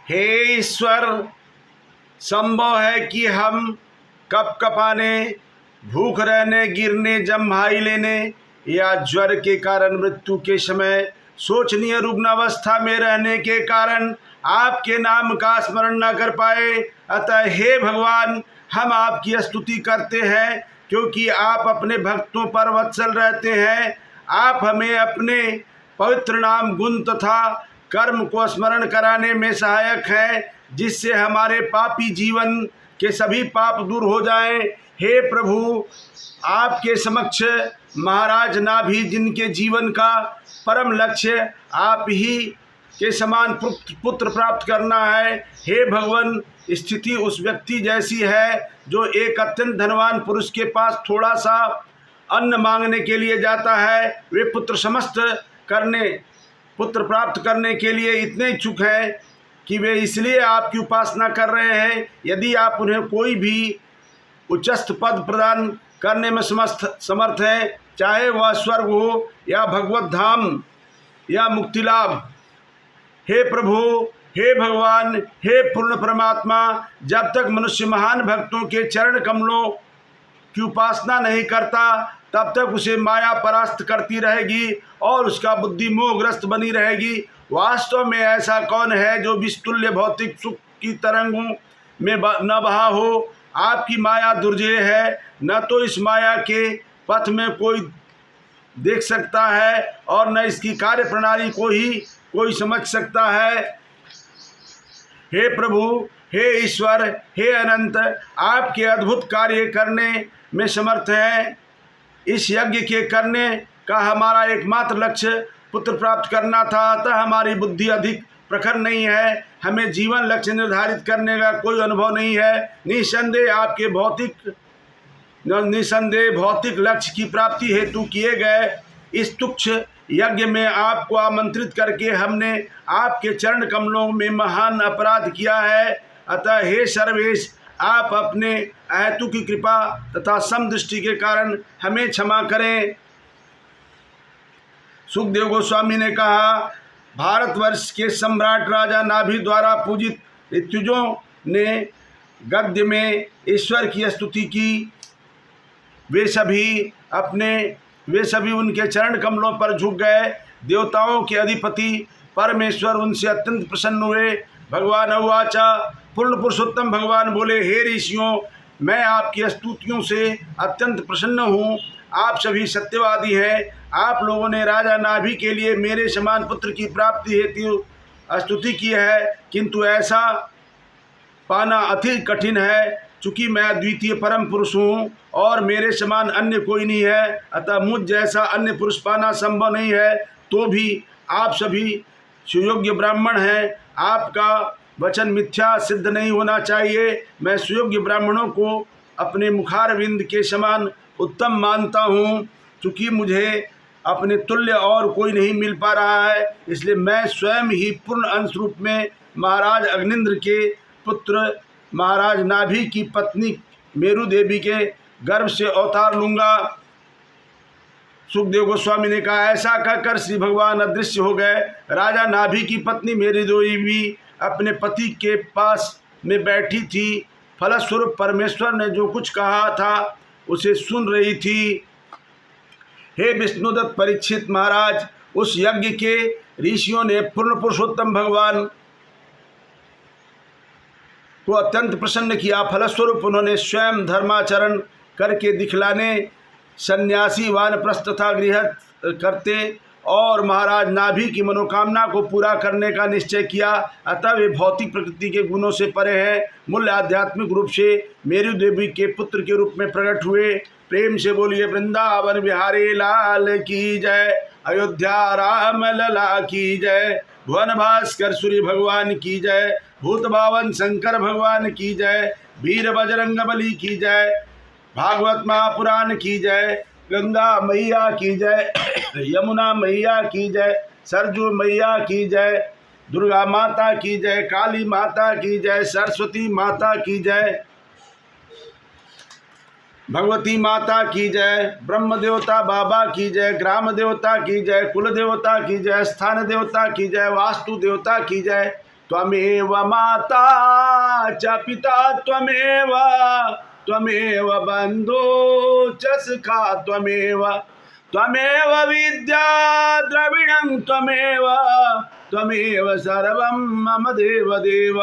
हे ईश्वर, संभव है कि हम कप कपाने, भूख रहने, गिरने, जम्हाई लेने या ज्वर के कारण मृत्यु के समय शोचनीय रुग्णावस्था में रहने के कारण आपके नाम का स्मरण न कर पाए। अतः हे भगवान, हम आपकी स्तुति करते हैं क्योंकि आप अपने भक्तों पर वत्सल रहते हैं। आप हमें अपने पवित्र नाम, गुण तथा कर्म को स्मरण कराने में सहायक है, जिससे हमारे पापी जीवन के सभी पाप दूर हो जाएं। हे प्रभु, आपके समक्ष महाराज नाभि, जिनके जीवन का परम लक्ष्य आप ही के समान पुत्र प्राप्त करना है, हे भगवान, स्थिति उस व्यक्ति जैसी है जो एक अत्यंत धनवान पुरुष के पास थोड़ा सा अन्न मांगने के लिए जाता है। वे पुत्र प्राप्त करने के लिए इतने इच्छुक हैं कि वे इसलिए आपकी उपासना कर रहे हैं। यदि आप उन्हें कोई भी उच्चस्थ पद प्रदान करने में समर्थ हैं, चाहे वह स्वर्ग हो या भगवत धाम या मुक्ति लाभ। हे प्रभु, हे भगवान, हे पूर्ण परमात्मा, जब तक मनुष्य महान भक्तों के चरण कमलों की उपासना नहीं करता, तब तक उसे माया परास्त करती रहेगी और उसका बुद्धि मोहग्रस्त बनी रहेगी। वास्तव में ऐसा कौन है जो विस्तुल्य भौतिक सुख की तरंगों में न बहा हो। आपकी माया दुर्जेय है, न तो इस माया के पथ में कोई देख सकता है और न इसकी कार्य प्रणाली को ही कोई समझ सकता है। हे प्रभु, हे ईश्वर, हे अनंत, आपके अद्भुत कार्य करने में समर्थ हैं। इस यज्ञ के करने का हमारा एकमात्र लक्ष्य पुत्र प्राप्त करना था, अतः हमारी बुद्धि अधिक प्रखर नहीं है। हमें जीवन लक्ष्य निर्धारित करने का कोई अनुभव नहीं है। निसंदेह भौतिक लक्ष्य की प्राप्ति हेतु किए गए इस तुच्छ यज्ञ में आपको आमंत्रित करके हमने आपके चरण कमलों में महान अपराध किया है। अतः हे सर्वेश, आप अपने अहेतु की कृपा तथा समदृष्टि के कारण हमें क्षमा करें। सुखदेव गोस्वामी ने कहा, भारतवर्ष के सम्राट राजा नाभि द्वारा पूजित ऋत्विजों ने गद्य में ईश्वर की स्तुति की। वे सभी उनके चरण कमलों पर झुक गए। देवताओं के अधिपति परमेश्वर उनसे अत्यंत प्रसन्न हुए। भगवान उवाचा, पूर्ण पुरुषोत्तम भगवान बोले, हे ऋषियों, मैं आपकी स्तुतियों से अत्यंत प्रसन्न हूँ। आप सभी सत्यवादी हैं। आप लोगों ने राजा नाभि के लिए मेरे समान पुत्र की प्राप्ति हेतु स्तुति की है, किंतु ऐसा पाना अति कठिन है। चूँकि मैं अद्वितीय परम पुरुष हूँ और मेरे समान अन्य कोई नहीं है, अतः मुझ जैसा अन्य पुरुष पाना संभव नहीं है। तो भी आप सभी सुयोग्य ब्राह्मण हैं। आपका वचन मिथ्या सिद्ध नहीं होना चाहिए। मैं सुयोग्य ब्राह्मणों को अपने मुखारविंद के समान उत्तम मानता हूँ। चूँकि मुझे अपने तुल्य और कोई नहीं मिल पा रहा है, इसलिए मैं स्वयं ही पूर्ण अंश रूप में महाराज अग्निंद्र के पुत्र महाराज नाभि की पत्नी मेरु देवी के गर्भ से अवतार लूँगा। सुखदेव गोस्वामी ने कहा, ऐसा कहकर श्री भगवान अदृश्य हो गए। राजा नाभि की पत्नी मेरु देवी अपने पति के पास में बैठी थी। फलस्वरूप परमेश्वर ने जो कुछ कहा था उसे सुन रही थी। हे विष्णुदत्त परीक्षित महाराज, उस यज्ञ के ऋषियों ने पूर्ण पुरुषोत्तम भगवान को अत्यंत प्रसन्न किया। फलस्वरूप उन्होंने स्वयं धर्माचरण करके दिखलाने, सन्यासी वानप्रस्थ तथा गृहस्थ करते और महाराज नाभि की मनोकामना को पूरा करने का निश्चय किया। अतः वे भौतिक प्रकृति के गुणों से परे हैं। मूल्य आध्यात्मिक रूप से मेरु देवी के पुत्र के रूप में प्रकट हुए। प्रेम से बोलिए, वृंदावन बिहारी लाल की जय, अयोध्या राम लला की जय, भुवन भास्कर सूर्य भगवान की जय, भूत भावन शंकर भगवान की जय, वीर बजरंग बली की जय, भागवत महापुराण की जय, गंगा मैया की जय, यमुना मैया की जय, सरजू मैया की जय, दुर्गा माता की जय, काली माता की जय, सरस्वती माता की जय, भगवती माता की जय, ब्रह्म देवता बाबा की जय, ग्राम देवता की जय, कुल देवता की जय, स्थान देवता की जय, वास्तु देवता की जय, त्वमेव माता च पिता त्वमेव, त्वमेव बन्धो च सखा त्वमेव, त्वमेव विद्या द्रविणं त्वमेव, त्वमेव सर्वं मम देव देव।